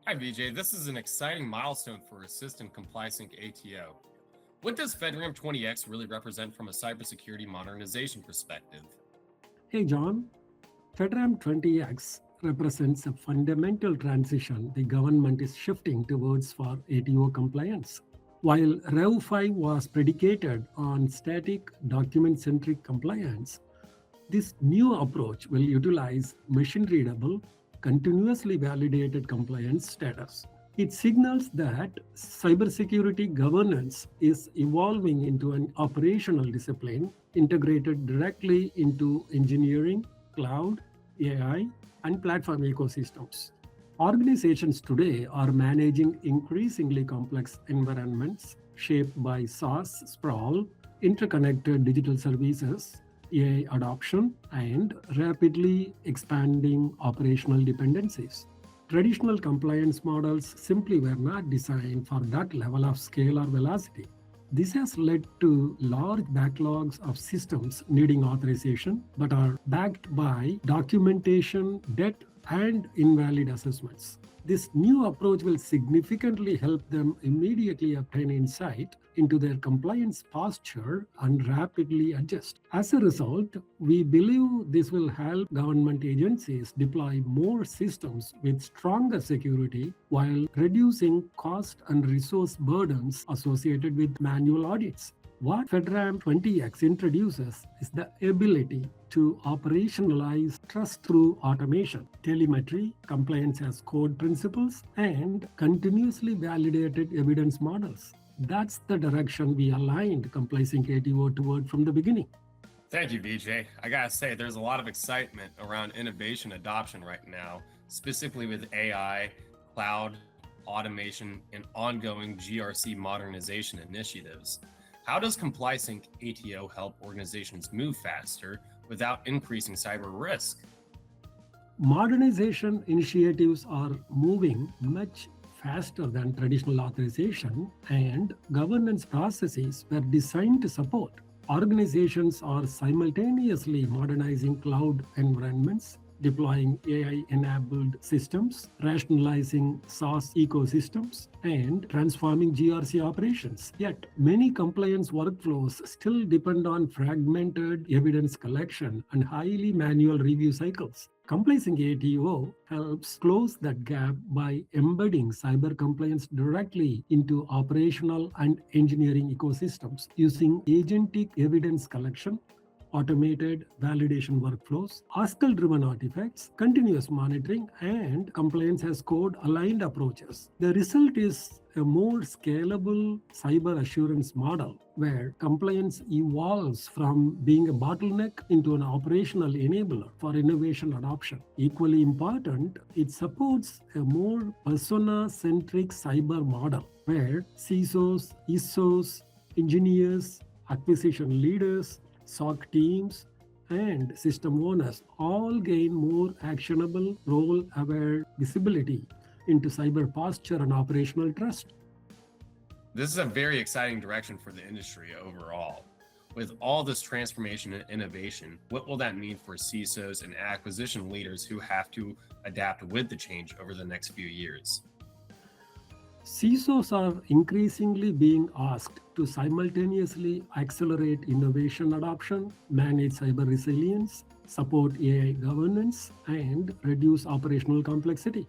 Hi, VJ. This is an exciting milestone for Assist and ComplySyncATO. What does FedRAMP 20X really represent from a cybersecurity modernization perspective? Hey John, FedRAMP 20X represents a fundamental transition the government is shifting towards for ATO compliance. While Rev 5 was predicated on static document-centric compliance, this new approach will utilize machine-readable, continuously validated compliance status. It signals that cybersecurity governance is evolving into an operational discipline integrated directly into engineering, cloud, AI, and platform ecosystems. Organizations today are managing increasingly complex environments shaped by SaaS sprawl, interconnected digital services, AI adoption, and rapidly expanding operational dependencies. Traditional compliance models simply were not designed for that level of scale or velocity. This has led to large backlogs of systems needing authorization but are backed by documentation, debt, and invalid assessments. This new approach will significantly help them immediately obtain insight into their compliance posture and rapidly adjust. As a result, we believe this will help government agencies deploy more systems with stronger security while reducing cost and resource burdens associated with manual audits. What FedRAMP 20X introduces is the ability to operationalize trust through automation, telemetry, compliance as code principles, and continuously validated evidence models. That's the direction we aligned ComplySyncATO toward from the beginning. Thank you, VJ. I gotta say, there's a lot of excitement around innovation adoption right now, specifically with AI, cloud, automation, and ongoing GRC modernization initiatives. How does ComplySyncATO help organizations move faster without increasing cyber risk? Modernization initiatives are moving much faster than traditional authorization, and governance processes were designed to support. Organizations are simultaneously modernizing cloud environments, deploying AI-enabled systems, rationalizing SaaS ecosystems, and transforming GRC operations. Yet, many compliance workflows still depend on fragmented evidence collection and highly manual review cycles. ComplySyncATO helps close that gap by embedding cyber compliance directly into operational and engineering ecosystems using agentic evidence collection, automated validation workflows, Haskell-driven artifacts, continuous monitoring, and compliance as code-aligned approaches. The result is a more scalable cyber assurance model where compliance evolves from being a bottleneck into an operational enabler for innovation adoption. Equally important, it supports a more persona-centric cyber model where CISOs, ISOs, engineers, acquisition leaders, SOC teams, and system owners all gain more actionable, role-aware visibility into cyber posture and operational trust. This is a very exciting direction for the industry overall. With all this transformation and innovation, what will that mean for CISOs and acquisition leaders who have to adapt with the change over the next few years? CISOs are increasingly being asked to simultaneously accelerate innovation adoption, manage cyber resilience, support AI governance, and reduce operational complexity.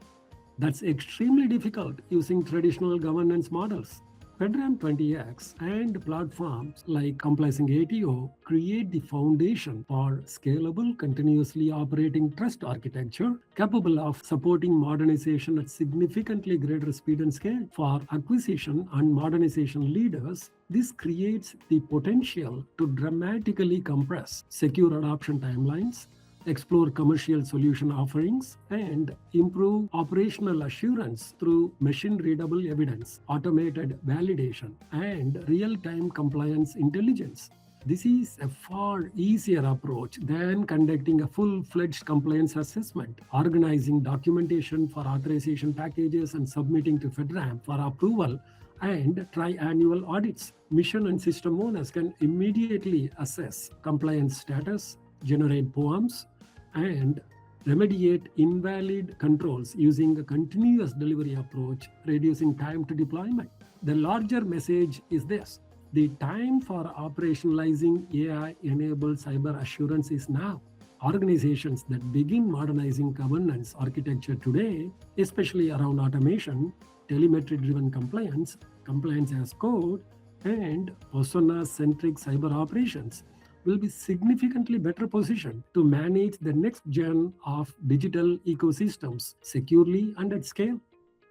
That's extremely difficult using traditional governance models. FedRAMP 20X and platforms like ComplySyncATO create the foundation for scalable, continuously operating trust architecture capable of supporting modernization at significantly greater speed and scale. For acquisition and modernization leaders, this creates the potential to dramatically compress secure adoption timelines, explore commercial solution offerings, and improve operational assurance through machine-readable evidence, automated validation, and real-time compliance intelligence. This is a far easier approach than conducting a full-fledged compliance assessment, organizing documentation for authorization packages, and submitting to FedRAMP for approval and tri-annual audits. Mission and system owners can immediately assess compliance status, generate POAMs, and remediate invalid controls using a continuous delivery approach, reducing time to deployment. The larger message is this: the time for operationalizing AI-enabled cyber assurance is now. Organizations that begin modernizing governance architecture today, especially around automation, telemetry-driven compliance, compliance as code, and persona-centric cyber operations, will be significantly better positioned to manage the next gen of digital ecosystems securely and at scale.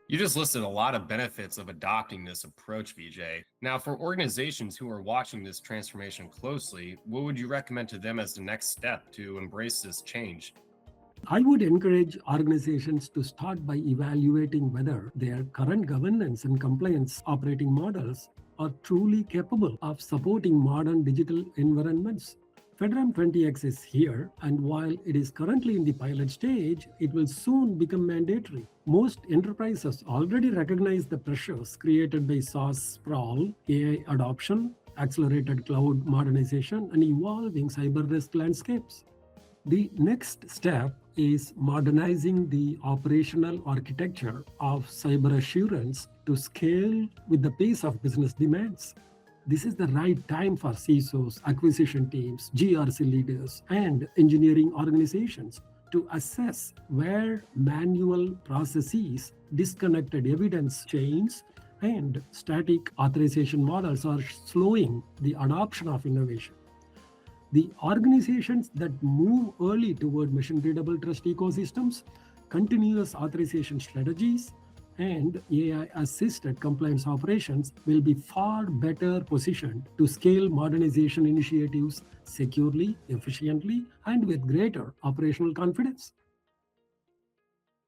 You just listed a lot of benefits of adopting this approach, Vijay. Now, for organizations who are watching this transformation closely, what would you recommend to them as the next step to embrace this change? I would encourage organizations to start by evaluating whether their current governance and compliance operating models are truly capable of supporting modern digital environments. FedRAMP 20X is here, and while it is currently in the pilot stage, it will soon become mandatory. Most enterprises already recognize the pressures created by SaaS sprawl, AI adoption, accelerated cloud modernization, and evolving cyber risk landscapes. The next step is modernizing the operational architecture of cyber assurance to scale with the pace of business demands. This is the right time for CISOs, acquisition teams, GRC leaders, and engineering organizations to assess where manual processes, disconnected evidence chains, and static authorization models are slowing the adoption of innovation. The organizations that move early toward mission-readable trust ecosystems, continuous authorization strategies, and AI-assisted compliance operations will be far better positioned to scale modernization initiatives securely, efficiently, and with greater operational confidence.